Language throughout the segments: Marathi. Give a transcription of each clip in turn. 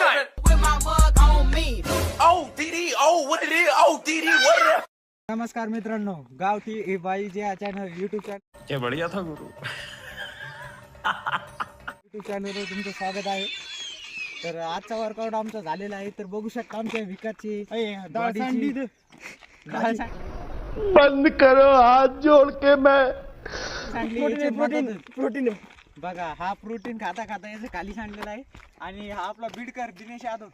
shot. With my mug on me. Oh, DD. Oh, what it is? Oh, DD. What it is? नमस्कार मित्रांनो, गावठी ए बाई जे चॅनल युट्यूब बढ़िया था गुरु. चॅनलवर तुमचं स्वागत आहे. तर आजचा वर्कआउट आमचा झालेला आहे. तर बघू शकता आमच्या विकासची बंद करो हाथ जोड़ के मैं प्रोटीन बघा. हा प्रोटीन खाता खाता याचं खाली सांडलेला आहे. आणि हा आपला बीडकर दिनेश यादव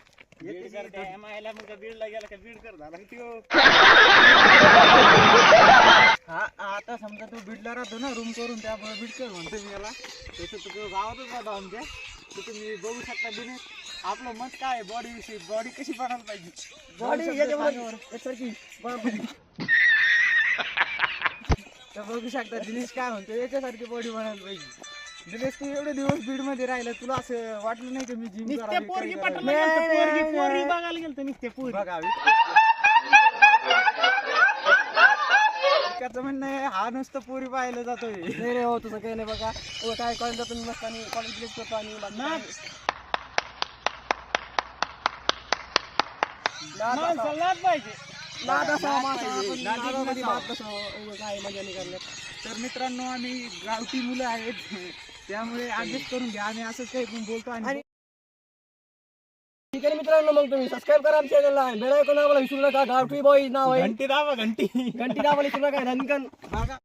हा आता समजा तो बीडला राहतो ना रूम करून, त्यामुळे बीडकर म्हणतो मी याला. तसं तो गावातच राहतो आमच्या. तर तुम्ही बघू शकता दिनेश आपलं मत काय आहे बॉडी विषयी. बॉडी कशी बनायला पाहिजे, तर बघू शकता दिनेश काय म्हणतो याच्यासारखी बॉडी बनायला पाहिजे. दिनेश तू एवढे दिवस बीड मध्ये राहिला, तुला असं वाटलं नाही की मी जिम त्याचं म्हणणं आहे हा नुसतं पोरी पाहायला जातोय. नाही रे हो, तुझं काही नाही बघा. काय कॉलेज जातो मी मस्त आणि कॉलेज करतो आणि तर मित्रांनो आम्ही गावठी मुलं आहेत, त्यामुळे ऍडजस्ट करून घ्या. आम्ही असंच काही पण बोलतो. आणि ठीक आहे मित्रांनो, मग तुम्ही सबस्क्राईब करा आमच्या चॅनलला. बेल आयकॉन दाबायला विसरू नका. गावठी बॉय नाव आहे. घंटी दाबा, घंटी दाबायला विसरू नका. धनकन बघा.